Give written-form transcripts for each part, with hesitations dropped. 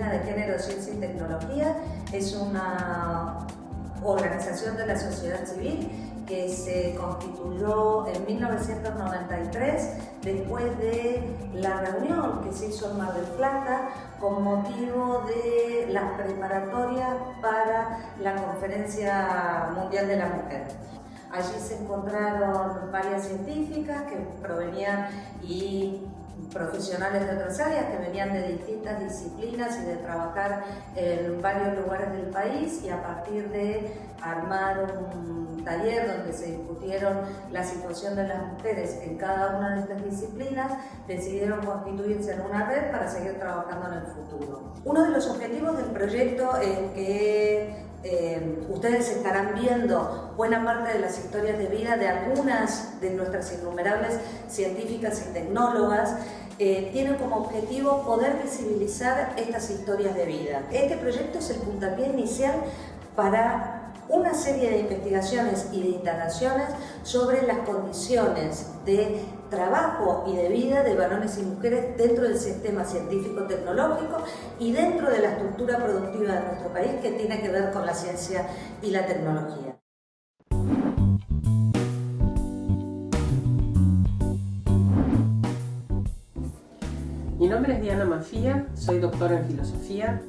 Argentina de Género, Ciencia y Tecnología es una organización de la sociedad civil que se constituyó en 1993 después de la reunión que se hizo en Mar del Plata con motivo de las preparatorias para la Conferencia Mundial de la Mujer. Allí se encontraron varias científicas que provenían y profesionales de otras áreas que venían de distintas disciplinas y de trabajar en varios lugares del país, y a partir de armar un taller donde se discutieron la situación de las mujeres en cada una de estas disciplinas, decidieron constituirse en una red para seguir trabajando en el futuro. Uno de los objetivos del proyecto es que ustedes estarán viendo buena parte de las historias de vida de algunas de nuestras innumerables científicas y tecnólogas. Tiene como objetivo poder visibilizar estas historias de vida. Este proyecto es el puntapié inicial para una serie de investigaciones y de indagaciones sobre las condiciones de trabajo y de vida de varones y mujeres dentro del sistema científico-tecnológico y dentro de la estructura productiva de nuestro país, que tiene que ver con la ciencia y la tecnología. Mi nombre es Diana Mafía, soy doctora en filosofía,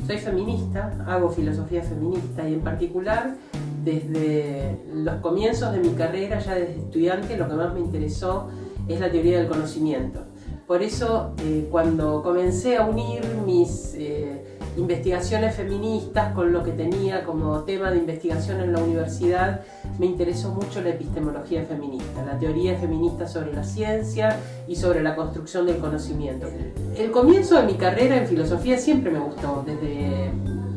soy feminista, hago filosofía feminista y en particular desde los comienzos de mi carrera, ya desde estudiante, lo que más me interesó es la teoría del conocimiento. Por eso cuando comencé a unir mis investigaciones feministas con lo que tenía como tema de investigación en la universidad, me interesó mucho la epistemología feminista, la teoría feminista sobre la ciencia y sobre la construcción del conocimiento. El comienzo de mi carrera en filosofía siempre me gustó, desde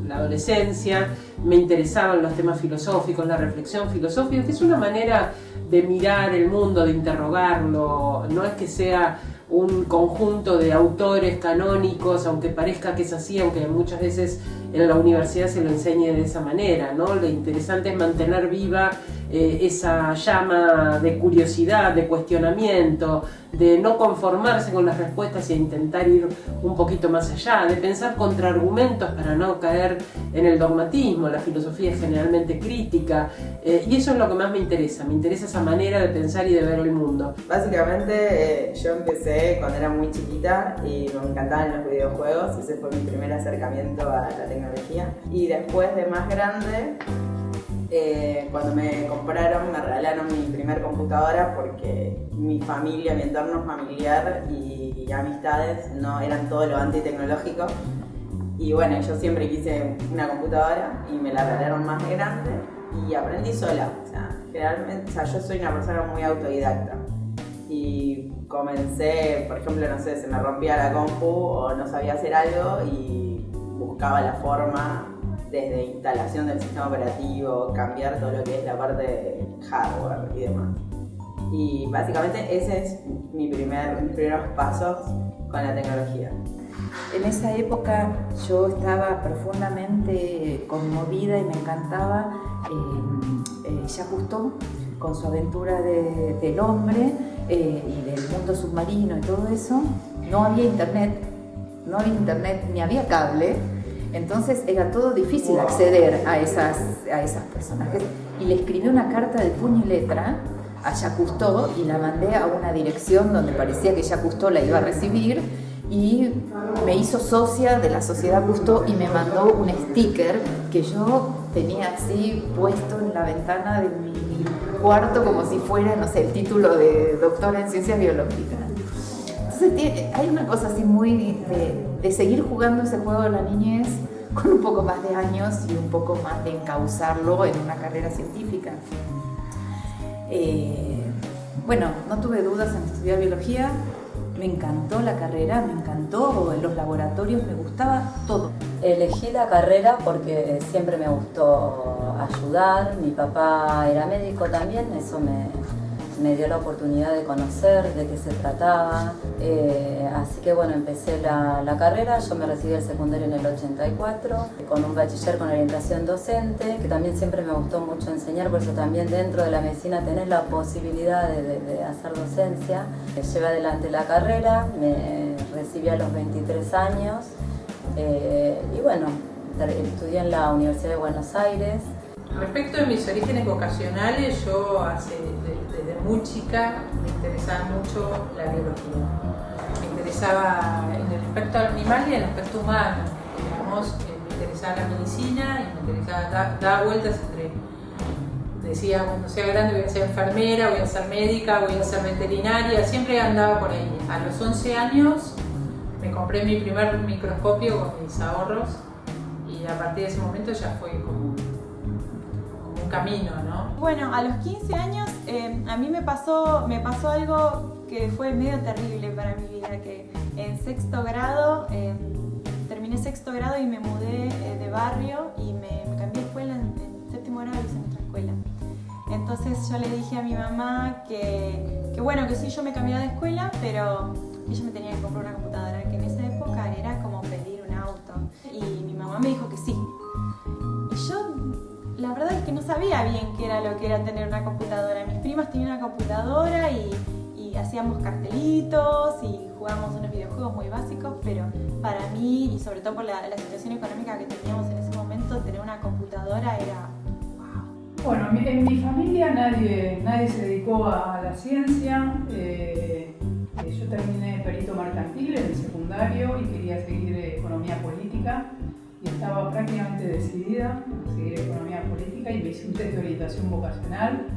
la adolescencia me interesaban los temas filosóficos, la reflexión filosófica, que es una manera de mirar el mundo, de interrogarlo, no es que sea un conjunto de autores canónicos, aunque parezca que es así, aunque muchas veces en la universidad se lo enseñe de esa manera, ¿no? Lo interesante es mantener viva esa llama de curiosidad, de cuestionamiento, de no conformarse con las respuestas e intentar ir un poquito más allá, de pensar contraargumentos para no caer en el dogmatismo. La filosofía es generalmente crítica y eso es lo que más me interesa esa manera de pensar y de ver el mundo. Básicamente yo empecé cuando era muy chiquita y me encantaban los videojuegos, ese fue mi primer acercamiento a la tecnología, y después de más grande, cuando me regalaron mi primer computadora, porque mi familia, mi entorno familiar y amistades no eran todo lo antitecnológico, y bueno, yo siempre quise una computadora y me la regalaron más grande y aprendí sola. Generalmente, yo soy una persona muy autodidacta y comencé, por ejemplo, no sé, se me rompía la compu o no sabía hacer algo y buscaba la forma desde instalación del sistema operativo, cambiar todo lo que es la parte de hardware y demás. Y básicamente ese es mis primeros pasos con la tecnología. En esa época yo estaba profundamente conmovida y me encantaba Jacques Cousteau con su aventura del hombre y del mundo submarino y todo eso. No había internet ni había cable, entonces era todo difícil acceder a esas personajes. Y le escribí una carta de puño y letra a Jacques Cousteau y la mandé a una dirección donde parecía que Jacques Cousteau la iba a recibir, y me hizo socia de la Sociedad Cousteau y me mandó un sticker que yo tenía así puesto en la ventana de mi cuarto como si fuera, no sé, el título de doctora en ciencias biológicas. Entonces hay una cosa así muy de seguir jugando ese juego de la niñez con un poco más de años y un poco más de encauzarlo en una carrera científica. Bueno, no tuve dudas en estudiar biología. Me encantó la carrera, me encantó los laboratorios, me gustaba todo. Elegí la carrera porque siempre me gustó ayudar. Mi papá era médico también, eso me dio la oportunidad de conocer de qué se trataba. Así que bueno, empecé la carrera. Yo me recibí el secundario en el 84 con un bachiller con orientación docente, que también siempre me gustó mucho enseñar, por eso también dentro de la medicina tenés la posibilidad de hacer docencia. Llevé adelante la carrera, me recibí a los 23 años. Y bueno, estudié en la Universidad de Buenos Aires. Respecto de mis orígenes vocacionales, yo desde muy chica me interesaba mucho la biología. Me interesaba en el aspecto animal y en el aspecto humano. Digamos, me interesaba la medicina y me interesaba dar vueltas entre... Decía, cuando sea grande voy a ser enfermera, voy a ser médica, voy a ser veterinaria, siempre andaba por ahí. A los 11 años me compré mi primer microscopio con mis ahorros y a partir de ese momento ya fue como un camino, ¿no? Bueno, a los 15 años a mí me pasó algo que fue medio terrible para mi vida, que en sexto grado, terminé sexto grado y me mudé de barrio y me cambié de escuela en séptimo grado, hice nuestra escuela. Entonces yo le dije a mi mamá que bueno, que sí, yo me cambiaba de escuela, pero ella me tenía que comprar una computadora, que en esa época era como pedir un auto. Y mi mamá me dijo que sí. Y yo, la verdad es que no sabía bien qué era lo que era tener una computadora. Mis primas tenían una computadora y hacíamos cartelitos y jugábamos unos videojuegos muy básicos, pero para mí, y sobre todo por la situación económica que teníamos en ese momento, tener una computadora era... Bueno, en mi familia nadie se dedicó a la ciencia. Yo terminé perito mercantil en el secundario y quería seguir economía política y estaba prácticamente decidida a seguir economía política y me hice un test de orientación vocacional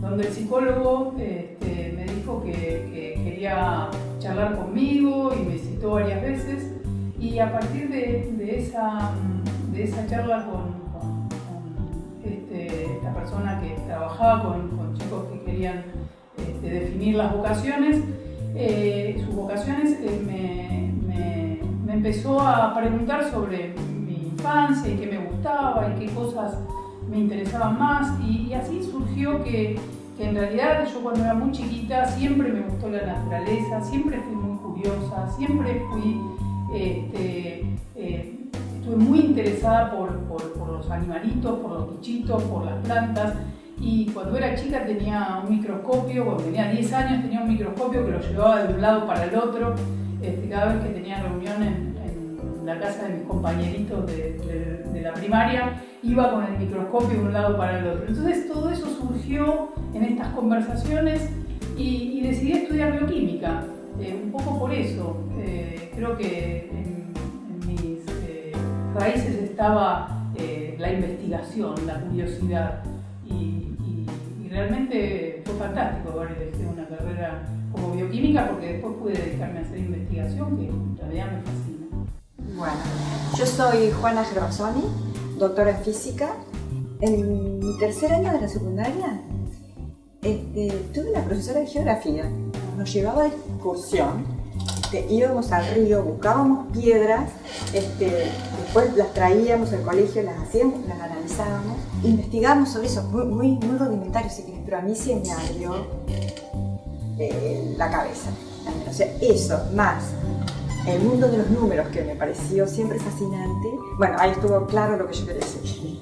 donde el psicólogo me dijo que quería charlar conmigo y me citó varias veces y a partir de esa charla con esta persona que trabajaba con chicos que querían definir las vocaciones, sus vocaciones, me empezó a preguntar sobre mi infancia y qué me gustaba y qué cosas me interesaban más y así surgió que en realidad yo cuando era muy chiquita siempre me gustó la naturaleza, siempre fui muy curiosa, siempre estuve muy interesada por los animalitos, por los bichitos, por las plantas y cuando era chica tenía un microscopio, cuando tenía 10 años tenía un microscopio que lo llevaba de un lado para el otro, cada vez que tenía reunión en la casa de mis compañeritos de la primaria, iba con el microscopio de un lado para el otro. Entonces todo eso surgió en estas conversaciones y decidí estudiar bioquímica, un poco por eso. Creo que en mis raíces estaba la investigación, la curiosidad y realmente fue fantástico haber elegido una carrera como bioquímica porque después pude dedicarme a hacer investigación que en realidad me fascina. Bueno, yo soy Juana Gervasoni, doctora en física. En mi tercer año de la secundaria tuve una profesora de geografía, nos llevaba de excursión, íbamos al río, buscábamos piedras, después las traíamos al colegio, las hacíamos, las analizábamos, investigábamos sobre eso, muy rudimentario si querés, pero a mí se me abrió la cabeza. O sea, eso, más el mundo de los números, que me pareció siempre fascinante. Bueno, ahí estuvo claro lo que yo quería decir.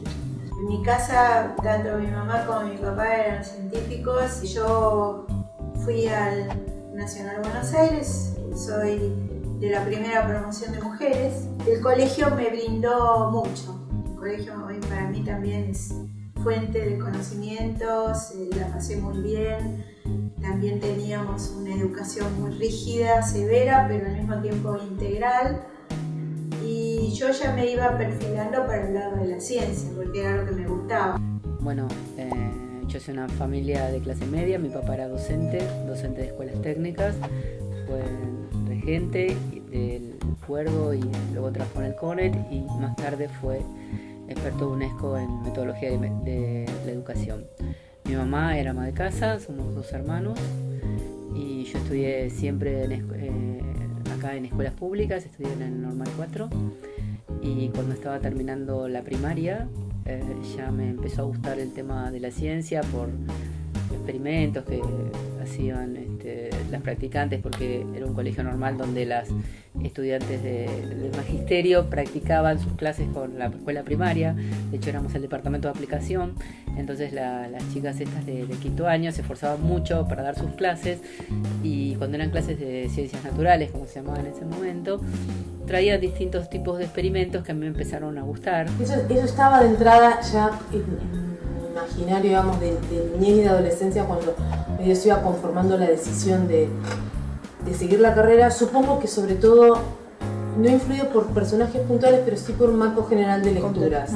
En mi casa, tanto mi mamá como mi papá eran científicos y yo fui al Nacional Buenos Aires, soy de la primera promoción de mujeres. El colegio me brindó mucho. El colegio hoy para mí también es fuente de conocimientos, la pasé muy bien. También teníamos una educación muy rígida, severa, pero al mismo tiempo integral. Y yo ya me iba perfilando para el lado de la ciencia, porque era lo que me gustaba. Bueno, yo soy una familia de clase media, mi papá era docente de escuelas técnicas, fue regente del Cuervo y luego trabajó en el CONET y más tarde fue experto de UNESCO en metodología de la educación. Mi mamá era ama de casa, somos dos hermanos y yo estudié siempre acá en escuelas públicas, estudié en el Normal 4 y cuando estaba terminando la primaria ya me empezó a gustar el tema de la ciencia por experimentos que hacían las practicantes porque era un colegio normal donde las estudiantes del magisterio practicaban sus clases con la escuela primaria. De hecho éramos el departamento de aplicación, entonces las chicas estas de quinto año se esforzaban mucho para dar sus clases, y cuando eran clases de ciencias naturales, como se llamaban en ese momento, traían distintos tipos de experimentos que a mí me empezaron a gustar. Eso estaba de entrada ya en el imaginario, digamos, de niñez y de adolescencia, cuando medio se iba conformando la decisión de seguir la carrera. Supongo que sobre todo, no influido por personajes puntuales, pero sí por un marco general de lecturas.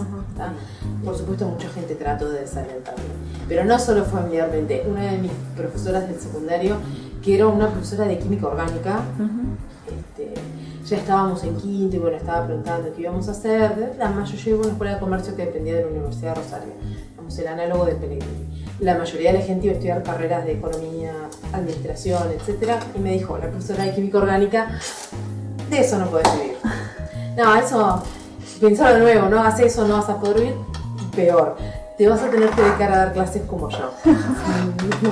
Por supuesto, mucha gente trató de desalentarme, pero no solo familiarmente. Una de mis profesoras del secundario, que era una profesora de química orgánica, ya estábamos en quinto y bueno, estaba preguntando qué íbamos a hacer. Además, yo llegué a una escuela de comercio que dependía de la Universidad de Rosario, el análogo de Pellegrini. La mayoría de la gente iba a estudiar carreras de economía, administración, etc. Y me dijo, la profesora de química orgánica, de eso no podés vivir. No, eso, pensalo de nuevo, no hagas eso, no vas a poder vivir. Peor, te vas a tener que dedicar a dar clases como yo.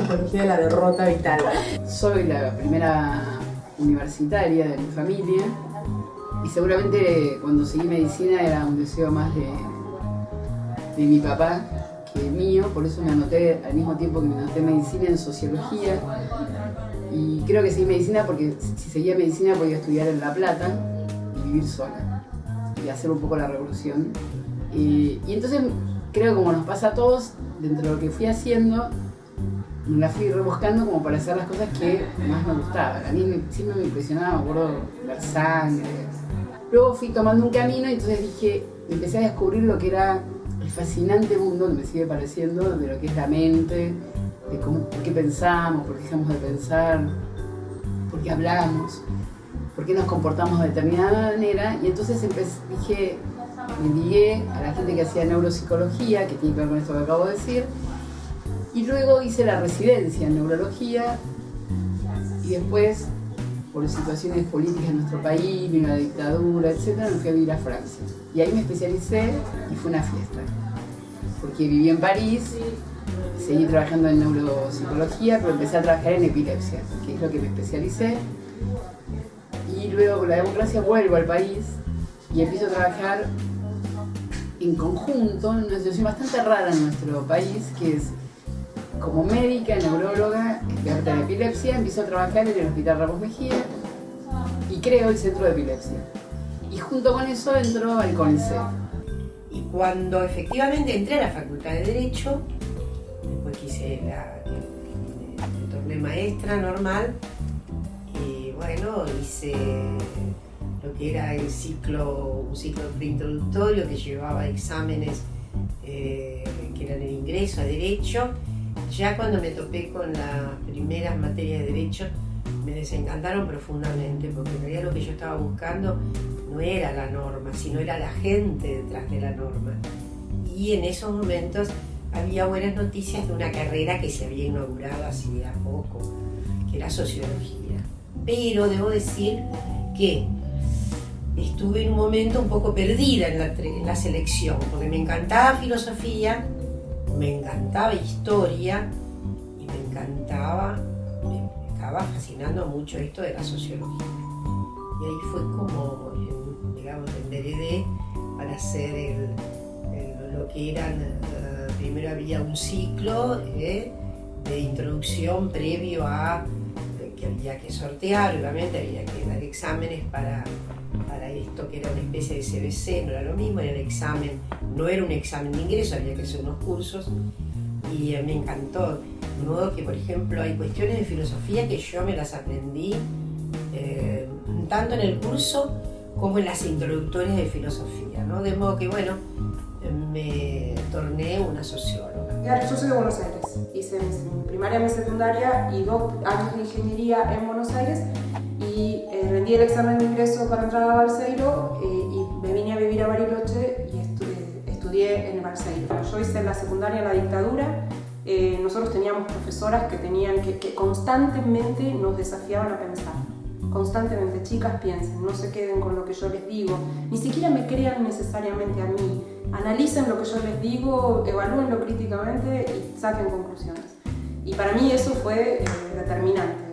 Por la derrota vital. Soy la primera universitaria de mi familia y seguramente cuando seguí medicina era un deseo más de mi papá que mío, por eso me anoté al mismo tiempo que me anoté medicina en sociología, y creo que seguí medicina porque si seguía medicina podía estudiar en La Plata y vivir sola y hacer un poco la revolución, y entonces creo que como nos pasa a todos, dentro de lo que fui haciendo me la fui rebuscando como para hacer las cosas que más me gustaban. A mí siempre me impresionaba, me acuerdo, ver sangre. Luego fui tomando un camino y entonces empecé a descubrir lo que era el fascinante mundo, que me sigue pareciendo, de lo que es la mente, de por qué pensamos, por qué dejamos de pensar, por qué hablamos, por qué nos comportamos de determinada manera. Y entonces me ligué a la gente que hacía neuropsicología, que tiene que ver con esto que acabo de decir, y luego hice la residencia en neurología, y después, por situaciones políticas en nuestro país, vino la dictadura, etc., me fui a vivir a Francia. Y ahí me especialicé y fue una fiesta, porque viví en París, seguí trabajando en neuropsicología, pero empecé a trabajar en epilepsia, que es lo que me especialicé. Y luego con la democracia vuelvo al país y empiezo a trabajar en conjunto, en una situación bastante rara en nuestro país, que es como médica, neuróloga, experta en epilepsia. Empiezo a trabajar en el Hospital Ramos Mejía y creo el Centro de Epilepsia. Y junto con eso entro al CONICET. Y cuando efectivamente entré a la Facultad de Derecho, después que me torné maestra normal, y bueno, hice lo que era un ciclo preintroductorio que llevaba exámenes que eran el ingreso a Derecho. Ya cuando me topé con las primeras materias de Derecho, me desencantaron profundamente, porque en realidad lo que yo estaba buscando no era la norma, sino era la gente detrás de la norma. Y en esos momentos había buenas noticias de una carrera que se había inaugurado hacía poco, que era sociología. Pero debo decir que estuve en un momento un poco perdida en la selección, porque me encantaba filosofía, me encantaba historia y me estaba fascinando mucho esto de la sociología. Y ahí fue como, digamos, enveredé para hacer lo que eran, primero había un ciclo de introducción previo a que había que sortear, obviamente había que dar exámenes para esto que era una especie de CBC, no era lo mismo, era el examen, no era un examen de ingreso, había que hacer unos cursos y me encantó. De modo que, por ejemplo, hay cuestiones de filosofía que yo me las aprendí tanto en el curso como en las introductorias de filosofía, ¿no? De modo que, bueno, me torné una socióloga. Yo soy de Buenos Aires, hice mi primaria, mi secundaria y 2 años de ingeniería en Buenos Aires y rendí el examen de ingreso para entrar a Balseiro y me vine a vivir a Bariloche y estudié en Balseiro. Yo hice la secundaria en la dictadura. Nosotros teníamos profesoras que constantemente nos desafiaban a pensar. Constantemente, chicas, piensen, no se queden con lo que yo les digo, ni siquiera me crean necesariamente a mí, analicen lo que yo les digo, evalúenlo críticamente y saquen conclusiones. Y para mí eso fue determinante.